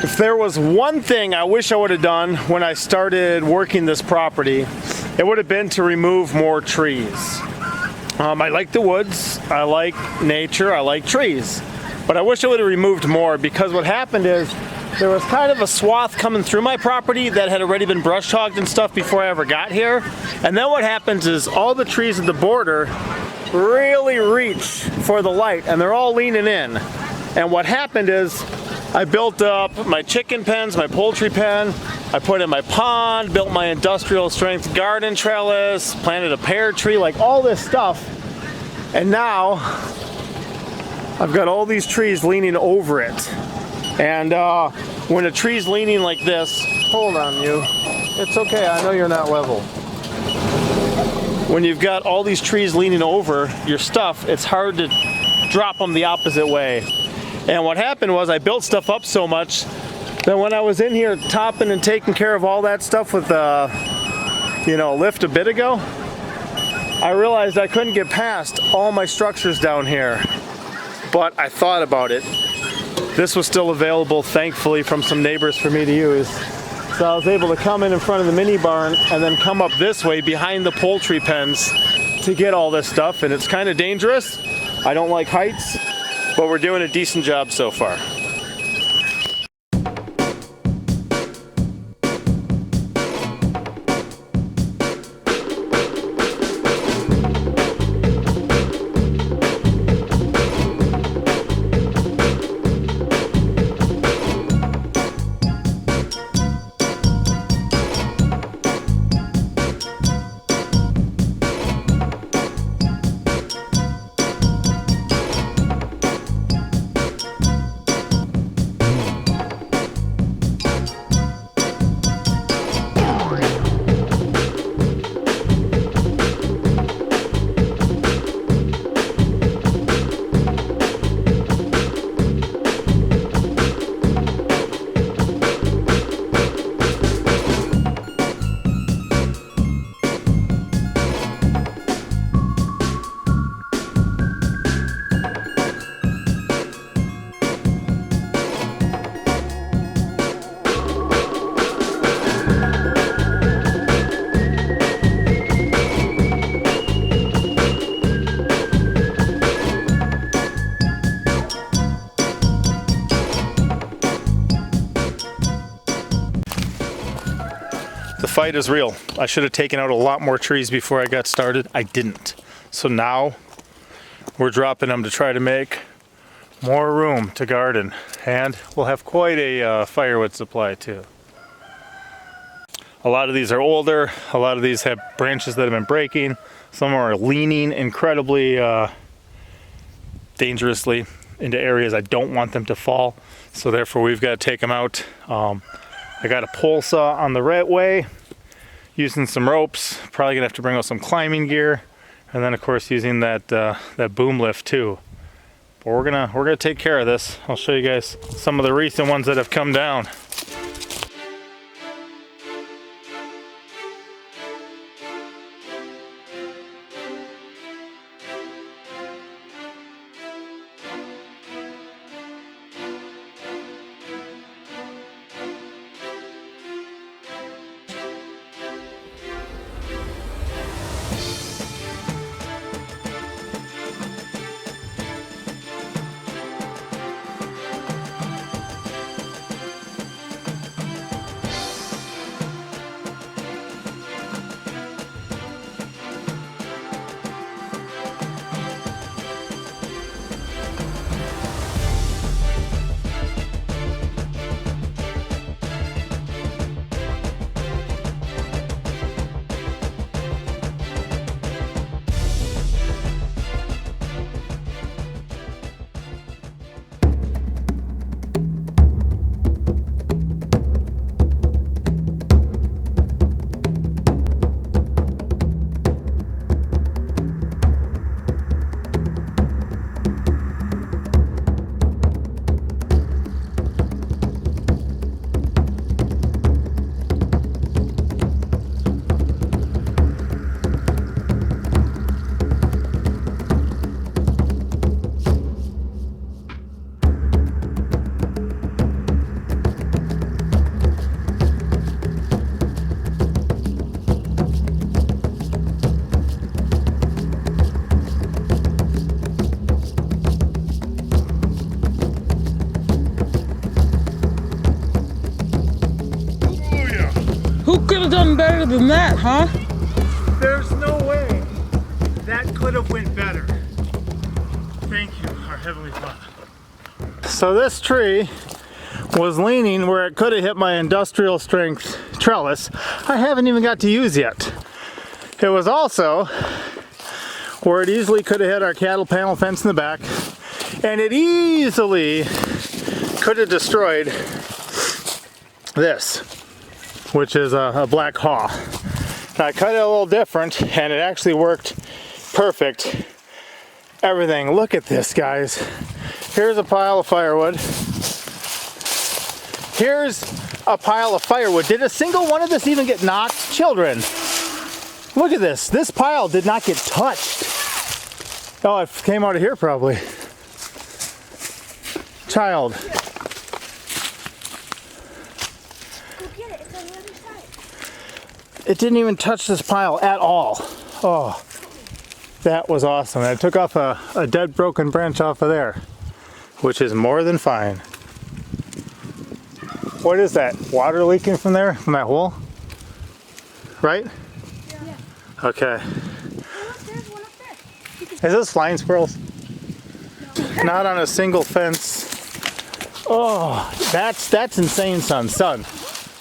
If there was one thing I wish I would have done when I started working this property, it would have been to remove more trees. I like the woods, I like nature, I like trees, but I wish I would have removed more, because what happened is there was kind of a swath coming through my property that had already been brush hogged and stuff before I ever got here. And then what happens is all the trees at the border really reach for the light and they're all leaning in. And what happened is I built up my chicken pens, my poultry pen, I put in my pond, built my industrial strength garden trellis, planted a pear tree, like all this stuff. And now I've got all these trees leaning over it. And when a tree's leaning like this, hold on you, it's okay, I know you're not level. When you've got all these trees leaning over your stuff, it's hard to drop them the opposite way. And what happened was I built stuff up so much that when I was in here topping and taking care of all that stuff with lift a bit ago, I realized I couldn't get past all my structures down here. But I thought about it. This was still available, thankfully, from some neighbors for me to use. So I was able to come in front of the mini barn and then come up this way behind the poultry pens to get all this stuff. And it's kind of dangerous. I don't like heights, but we're doing a decent job so far. The fight is real. I should have taken out a lot more trees before I got started. I didn't. So now we're dropping them to try to make more room to garden. And we'll have quite a firewood supply too. A lot of these are older. A lot of these have branches that have been breaking. Some are leaning incredibly dangerously into areas I don't want them to fall. So therefore we've got to take them out. I got a pole saw on the right way, using some ropes. Probably gonna have to bring out some climbing gear, and then of course using that boom lift too. But we're gonna take care of this. I'll show you guys some of the recent ones that have come down. could have done better than that, huh? There's no way that could have went better. Thank you, our Heavenly Father. So this tree was leaning where it could have hit my industrial strength trellis I haven't even got to use yet. It was also where it easily could have hit our cattle panel fence in the back, and it easily could have destroyed this, which is a black haw. Now, I cut it a little different and it actually worked perfect. Everything, look at this, guys. Here's a pile of firewood. Here's a pile of firewood. Did a single one of this even get knocked? Children, look at this. This pile did not get touched. Oh, it came out of here probably. Child. Go get it. It's on the other side. It didn't even touch this pile at all. Oh, that was awesome. I took off a dead broken branch off of there, which is more than fine. What is that? Water leaking from there? From that hole? Right? Yeah. Okay. Oh, look, there's one up there. Is this flying squirrels? No. Not on a single fence. Oh, that's insane, son. Son,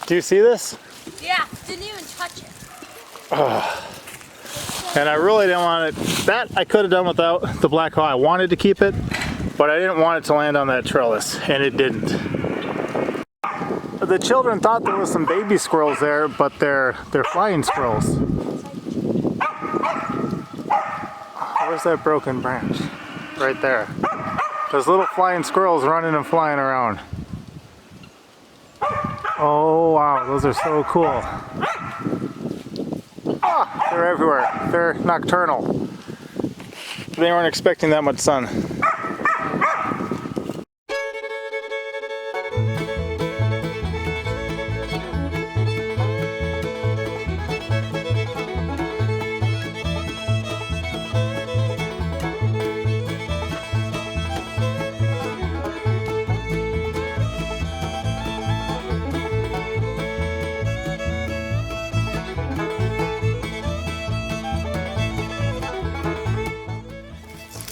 do you see this? Yeah, didn't even touch it. Oh. And I really didn't want it. That I could have done without the black haw. I wanted to keep it, but I didn't want it to land on that trellis, and it didn't. The children thought there was some baby squirrels there, but they're flying squirrels. Where's that broken branch? Right there. There's little flying squirrels running and flying around. Oh wow, those are so cool. Ah, they're everywhere. They're nocturnal. They weren't expecting that much sun.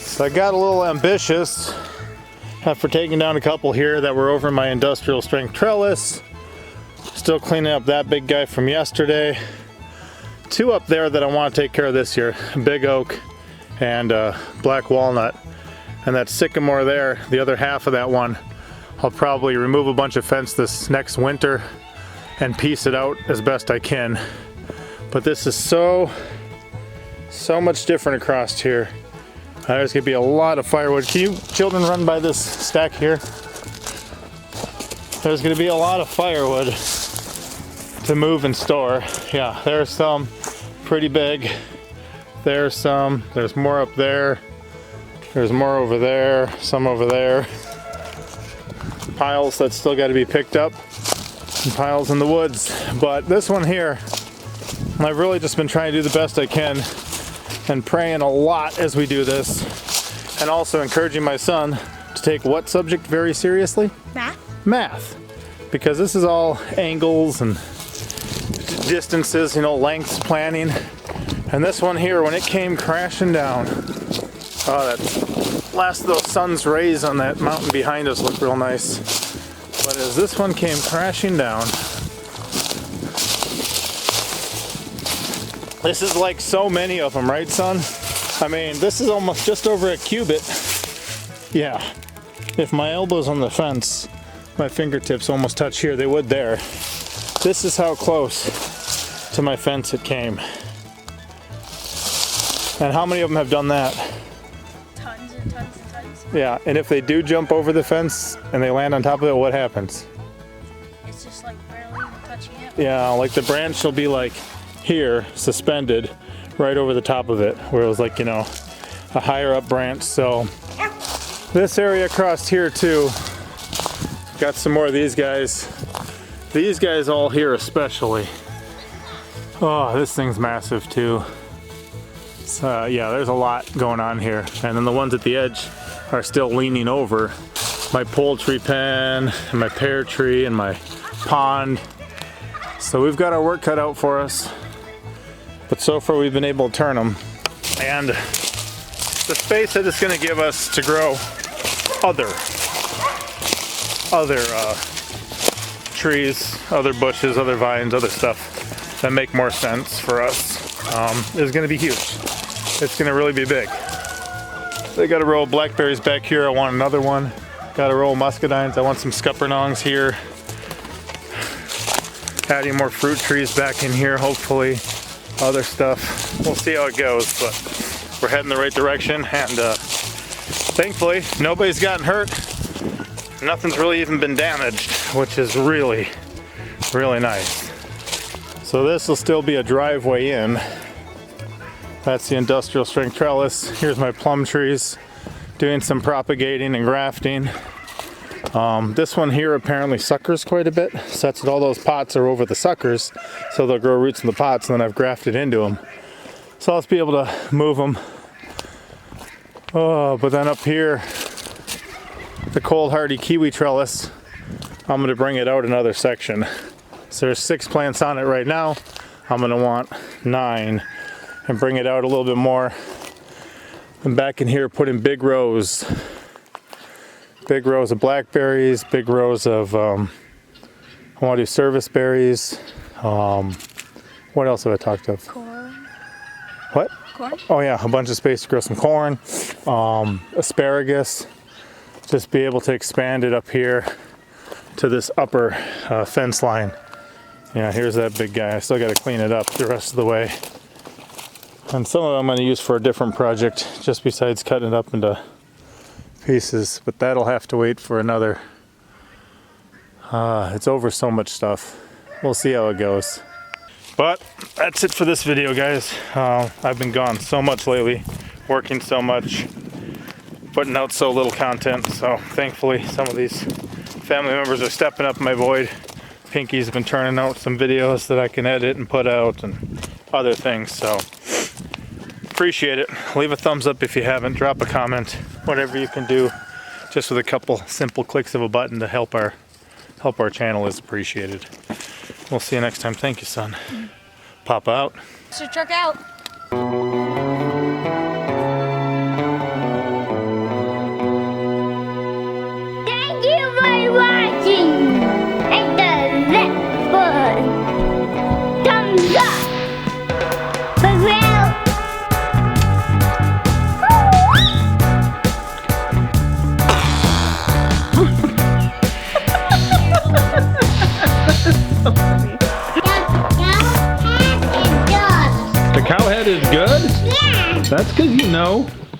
So I got a little ambitious after taking down a couple here that were over my industrial strength trellis. Still cleaning up that big guy from yesterday. Two up there that I want to take care of this year, big oak and black walnut. And that sycamore there, the other half of that one, I'll probably remove a bunch of fence this next winter and piece it out as best I can. But this is so much different across here. There's gonna be a lot of firewood. Can you children run by this stack here? There's gonna be a lot of firewood to move and store. Yeah, there's some pretty big. There's some, there's more up there. There's more over there, some over there. Piles that still gotta be picked up. And piles in the woods. But this one here, I've really just been trying to do the best I can and praying a lot as we do this, and also encouraging my son to take what subject very seriously? Math. Math, because this is all angles and distances, you know, lengths planning. And this one here, when it came crashing down, oh, that last of those sun's rays on that mountain behind us looked real nice. But as this one came crashing down, this is like so many of them, right, son? I mean, this is almost just over a cubit. Yeah. If my elbow's on the fence, my fingertips almost touch here, they would there. This is how close to my fence it came. And how many of them have done that? Tons and tons and tons. Yeah, and if they do jump over the fence and they land on top of it, what happens? It's just like barely even touching it. Yeah, like the branch will be like here, suspended, right over the top of it, where it was like, you know, a higher up branch. So this area across here too, got some more of these guys. These guys all here especially. Oh, this thing's massive too. So yeah, there's a lot going on here. And then the ones at the edge are still leaning over my poultry pen and my pear tree and my pond. So we've got our work cut out for us, but so far we've been able to turn them. And the space that it's going to give us to grow other trees, other bushes, other vines, other stuff that make more sense for us is going to be huge. It's going to really be big. They got a row of blackberries back here. I want another one. Got a row of muscadines. I want some scuppernongs here. Adding more fruit trees back in here, hopefully. Other stuff. We'll see how it goes, but we're heading the right direction, and thankfully nobody's gotten hurt. Nothing's really even been damaged, which is really, really nice. So this will still be a driveway in. That's the industrial strength trellis. Here's my plum trees, doing some propagating and grafting. This one here apparently suckers quite a bit, such that all those pots are over the suckers, so they'll grow roots in the pots, and then I've grafted into them. So I'll just be able to move them. Oh, but then up here, the cold hardy kiwi trellis, I'm going to bring it out another section. So there's 6 plants on it right now. I'm going to want 9 and bring it out a little bit more. And back in here, put in big rows of blackberries, big rows of I want to do service berries. What else have I talked of? Corn. What? Corn? Oh yeah, a bunch of space to grow some corn, asparagus. Just be able to expand it up here to this upper fence line. Yeah, here's that big guy. I still got to clean it up the rest of the way. And some of them I'm going to use for a different project, just besides cutting it up into pieces. But that'll have to wait for another. It's over so much stuff. We'll see how it goes. But that's it for this video, guys. I've been gone so much lately, working so much, putting out so little content. So thankfully some of these family members are stepping up my void. Pinky's been turning out some videos that I can edit and put out and other things. So appreciate it. Leave a thumbs up if you haven't. Drop a comment. Whatever you can do, just with a couple simple clicks of a button to help our channel is appreciated. We'll see you next time. Thank you, son. Papa out. So truck out. Thank you for watching. And the left button. Thumbs up. For real. The cow head is good? Yeah. That's because you know.